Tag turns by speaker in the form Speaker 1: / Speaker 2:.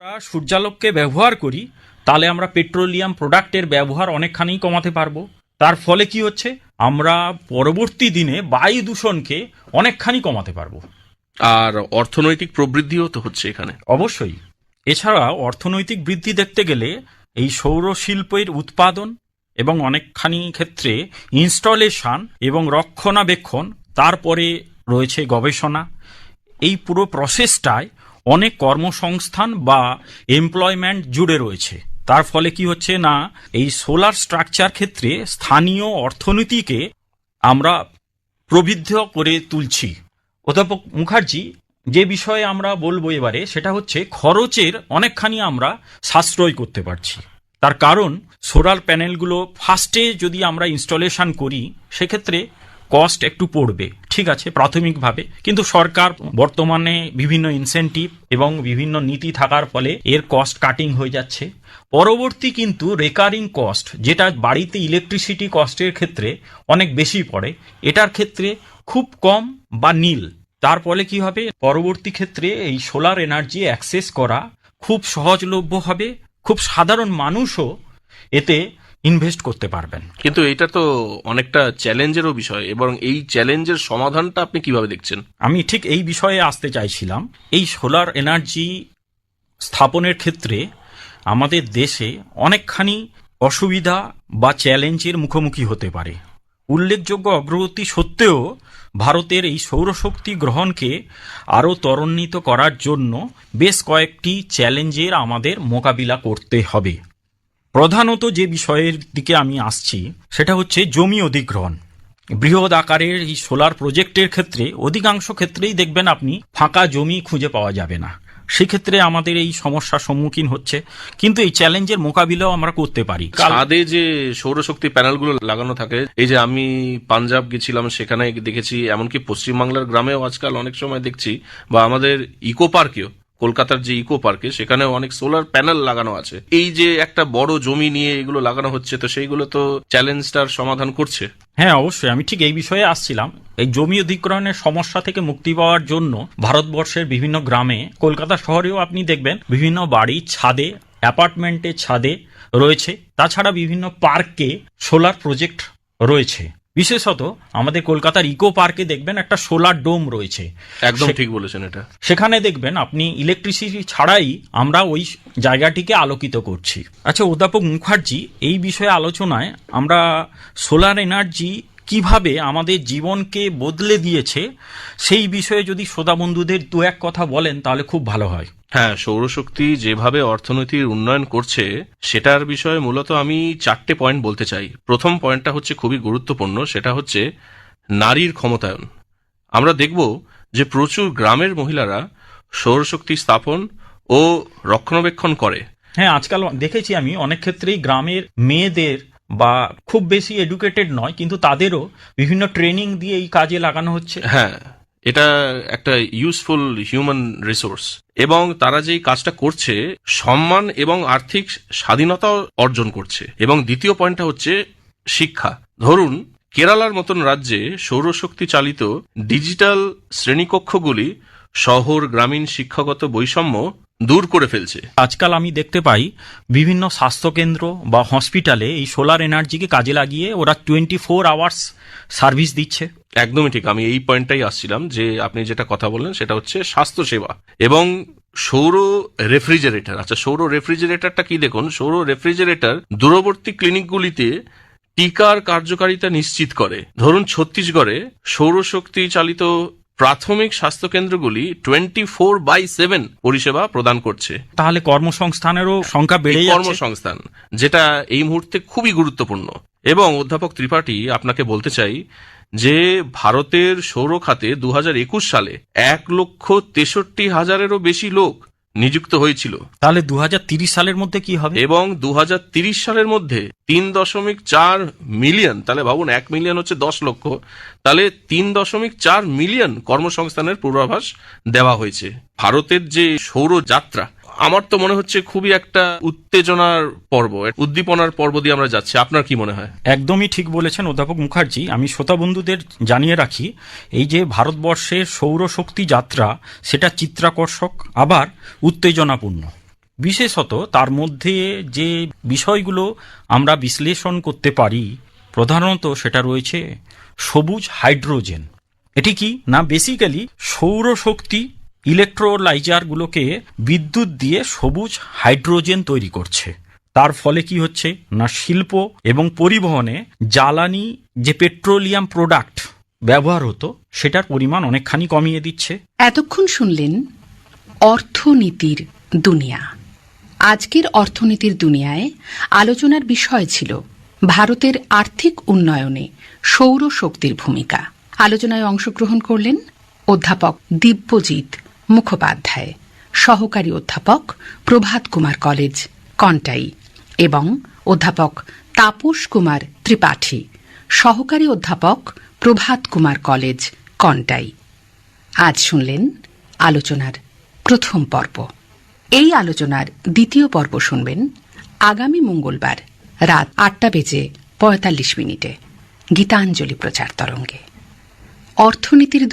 Speaker 1: আমরা সূর্যালোককে ব্যবহার করি, তাহলে আমরা পেট্রোলিয়াম প্রোডাক্টের ব্যবহার অনেকখানি কমাতে পারবো। তার ফলে কি হচ্ছে, আমরা পরবর্তী দিনে বায়ু দূষণকে অনেকখানি কমাতে পারবো।
Speaker 2: আর অর্থনৈতিক প্রবৃদ্ধিও তো হচ্ছে এখানে।
Speaker 1: অবশ্যই। এছাড়া অর্থনৈতিক বৃদ্ধি দেখতে গেলে এই সৌর শিল্পের উৎপাদন এবং অনেকখানি ক্ষেত্রে ইনস্টলেশন এবং রক্ষণাবেক্ষণ, তারপরে রয়েছে গবেষণা, এই পুরো প্রসেসটায় অনেক কর্মসংস্থান বা এমপ্লয়মেন্ট জুড়ে রয়েছে। তার ফলে কি হচ্ছে না, এই সোলার স্ট্রাকচার ক্ষেত্রে স্থানীয় অর্থনীতিকে আমরা প্রবৃদ্ধ করে তুলছি। অধ্যাপক মুখার্জি, যে বিষয়ে আমরা বলবো এবারে, সেটা হচ্ছে খরচের অনেকখানি আমরা সাশ্রয় করতে পারছি। তার কারণ সোলার প্যানেলগুলো ফার্স্টে যদি আমরা ইনস্টলেশন করি, সেক্ষেত্রে কস্ট একটু পড়বে, ঠিক আছে, প্রাথমিকভাবে। কিন্তু সরকার বর্তমানে বিভিন্ন ইনসেন্টিভ এবং বিভিন্ন নীতি থাকার ফলে এর কস্ট কাটিং হয়ে যাচ্ছে। পরবর্তী কিন্তু রেকারিং কস্ট, যেটা বাড়িতে ইলেকট্রিসিটি কস্টের ক্ষেত্রে অনেক বেশি পড়ে, এটার ক্ষেত্রে খুব কম বা নীল। তার ফলে কি হবে, পরবর্তী ক্ষেত্রে এই সোলার এনার্জি অ্যাক্সেস করা খুব সহজলভ্য হবে, খুব সাধারণ মানুষও এতে ইনভেস্ট করতে পারবেন।
Speaker 2: কিন্তু এটা তো অনেকটা চ্যালেঞ্জেরও বিষয়, এবং এই চ্যালেঞ্জের সমাধানটা আপনি কিভাবে দেখছেন?
Speaker 1: আমি ঠিক এই বিষয়ে আসতে চাইছিলাম। এই সোলার এনার্জি স্থাপনের ক্ষেত্রে আমাদের দেশে অনেকখানি অসুবিধা বা চ্যালেঞ্জের মুখোমুখি হতে পারে। উল্লেখযোগ্য অগ্রগতি সত্ত্বেও ভারতের এই সৌরশক্তি গ্রহণকে আরও ত্বরান্বিত করার জন্য বেশ কয়েকটি চ্যালেঞ্জের আমাদের মোকাবিলা করতে হবে। প্রধানত যে বিষয়ের দিকে আমি আসছি, সেটা হচ্ছে জমি অধিগ্রহণ। বৃহৎ আকারের এই সোলার প্রজেক্টের ক্ষেত্রে অধিকাংশ ক্ষেত্রেই দেখবেন আপনি ফাঁকা জমি খুঁজে পাওয়া যাবে না। সেক্ষেত্রে আমাদের এই সমস্যার সম্মুখীন হচ্ছে, কিন্তু এই চ্যালেঞ্জের মোকাবিলাও আমরা করতে পারি।
Speaker 2: ছাদে যে সৌরশক্তি প্যানেলগুলো লাগানো থাকে, এই যে আমি পাঞ্জাব গেছিলাম, সেখানে দেখেছি, এমনকি পশ্চিমবাংলার গ্রামেও আজকাল অনেক সময় দেখছি, বা আমাদের ইকো পার্কেও, কলকাতার যে ইকো পার্কে, সেখানেও অনেক সোলার প্যানেল লাগানো আছে। এই যে একটা বড় জমি নিয়ে এগুলো লাগানো হচ্ছে, তো সেইগুলো তো চ্যালেঞ্জটার সমাধান করছে।
Speaker 1: হ্যাঁ, অবশ্যই। আমি ঠিক এই বিষয়ে আসছিলাম। এই জমি অধিগ্রহণের সমস্যা থেকে মুক্তি পাওয়ার জন্য ভারতবর্ষের বিভিন্ন গ্রামে, কলকাতা শহরেও আপনি দেখবেন বিভিন্ন বাড়ির ছাদে, অ্যাপার্টমেন্টের ছাদে রয়েছে। তাছাড়া বিভিন্ন পার্কে সোলার প্রজেক্ট রয়েছে। বিশেষত আমাদের কলকাতার ইকো পার্কে দেখবেন একটা সোলার ডোম রয়েছে।
Speaker 2: একদম ঠিক বলেছেন এটা।
Speaker 1: সেখানে দেখবেন আপনি ইলেকট্রিসিটি ছাড়াই আমরা ওই জায়গাটিকে আলোকিত করছি। আচ্ছা অধ্যাপক মুখার্জি, এই বিষয়ে আলোচনায় আমরা সোলার এনার্জি কিভাবে আমাদের জীবনকে বদলে দিয়েছে, সেই বিষয়ে যদি শ্রোতা বন্ধুদের দু এক কথা বলেন তাহলে খুব ভালো হয়।
Speaker 2: হ্যাঁ, সৌরশক্তি যেভাবে অর্থনীতির উন্নয়ন করছে, সেটার বিষয়ে মূলত আমি 4টে পয়েন্ট বলতে চাই। প্রথম পয়েন্টটা হচ্ছে খুবই গুরুত্বপূর্ণ, সেটা হচ্ছে নারীর ক্ষমতায়ন। আমরা দেখব যে প্রচুর গ্রামের মহিলারা সৌরশক্তি স্থাপন ও রক্ষণাবেক্ষণ করে।
Speaker 1: হ্যাঁ, আজকাল দেখেছি আমি অনেক ক্ষেত্রেই গ্রামের মেয়েদের, বা খুব বেশি এডুকেটেড নয় কিন্তু তাদেরও বিভিন্ন ট্রেনিং দিয়ে এই কাজে লাগানো হচ্ছে।
Speaker 2: হ্যাঁ, এটা একটা ইউজফুল হিউম্যান রিসোর্স, এবং তারা যেই কাজটা করছে, সম্মান এবং আর্থিক স্বাধীনতা অর্জন করছে। এবং দ্বিতীয় পয়েন্টটা হচ্ছে শিক্ষা। ধরুন কেরালার মতন রাজ্যে সৌরশক্তি চালিত ডিজিটাল শ্রেণীকক্ষগুলি শহর গ্রামীণ শিক্ষাগত বৈষম্য দূর করে ফেলছে।
Speaker 1: আজকাল আমি দেখতে পাই বিভিন্ন স্বাস্থ্যকেন্দ্র বা হসপিটালে এই সোলার এনার্জিকে কাজে লাগিয়ে ওরা 24 আওয়ার্স সার্ভিস দিচ্ছে।
Speaker 2: একদমই ঠিক। আমি এই পয়েন্টটাই আসছিলাম, যে আপনি যেটা কথা বললেন সেটা হচ্ছে স্বাস্থ্যসেবা এবং সৌর রেফ্রিজারেটর। আচ্ছা, সৌর রেফ্রিজারেটরটা কি দেখুন, সৌর রেফ্রিজারেটর দূরবর্তী ক্লিনিকগুলিতে টিকার কার্যকারিতা নিশ্চিত করে। ধরুন ছত্তিশগড়ে সৌরশক্তি চালিত প্রাথমিক স্বাস্থ্যকেন্দ্রগুলি 24/7 পরিষেবা প্রদান করছে।
Speaker 1: তাহলে কর্মসংস্থানেরও সংখ্যা বেড়ে যাচ্ছে।
Speaker 2: কর্মসংস্থান, যেটা এই মুহূর্তে খুবই গুরুত্বপূর্ণ। এবং অধ্যাপক ত্রিপাঠী, আপনাকে বলতে চাই যে ভারতের সৌর খাতে 2021 সালে 1,63,000-এরও বেশি লোক নিযুক্ত হয়েছিল।
Speaker 1: তাহলে 2030 সালের মধ্যে কি হবে?
Speaker 2: এবং 2030 সালের মধ্যে 3.4 মিলিয়ন, তাহলে ভাবুন 1 মিলিয়ন হচ্ছে 10 লক্ষ, তাহলে 3.4 মিলিয়ন কর্মসংস্থানের পূর্বাভাস দেওয়া হয়েছে। ভারতের যে সৌর যাত্রা, আমার তো মনে হচ্ছে খুবই একটা উত্তেজনার পর্ব, উদ্দীপনার পর্ব দিয়ে আমরা যাচ্ছি। আপনার কি মনে হয়?
Speaker 1: একদমই ঠিক বলেছেন অধ্যাপক মুখার্জি। আমি শ্রোতা বন্ধুদের জানিয়ে রাখি, এই যে ভারতবর্ষের সৌরশক্তি যাত্রা, সেটা চিত্রাকর্ষক আবার উত্তেজনাপূর্ণ। বিশেষত তার মধ্যে যে বিষয়গুলো আমরা বিশ্লেষণ করতে পারি প্রধানত সেটা রয়েছে সবুজ হাইড্রোজেন। এটি কি না, বেসিক্যালি সৌরশক্তি ইলেকট্রোলাইজারগুলোকে বিদ্যুৎ দিয়ে সবুজ হাইড্রোজেন তৈরি করছে। তার ফলে কি হচ্ছে না, শিল্প এবং পরিবহনে জ্বালানি যে পেট্রোলিয়াম প্রোডাক্ট ব্যবহার হতো সেটার পরিমাণ অনেকখানি কমিয়ে দিচ্ছে।
Speaker 3: এতক্ষণ শুনলেন অর্থনীতির দুনিয়া। আজকের অর্থনীতির দুনিয়ায় আলোচনার বিষয় ছিল ভারতের আর্থিক উন্নয়নে সৌরশক্তির ভূমিকা। আলোচনায় অংশগ্রহণ করলেন অধ্যাপক দিব্যজিৎ মুখোপাধ্যায়, সহকারী অধ্যাপক প্রভাত কুমার কলেজ, কন্টাই, এবং অধ্যাপক তাপস কুমার ত্রিপাঠী, সহকারী অধ্যাপক প্রভাত কুমার কলেজ, কন্টাই। আজ শুনলেন আলোচনার প্রথম পর্ব। এই আলোচনার দ্বিতীয় পর্ব শুনবেন আগামী মঙ্গলবার রাত 8:45 গীতাঞ্জলি প্রচার তরঙ্গে। অর্থনীতির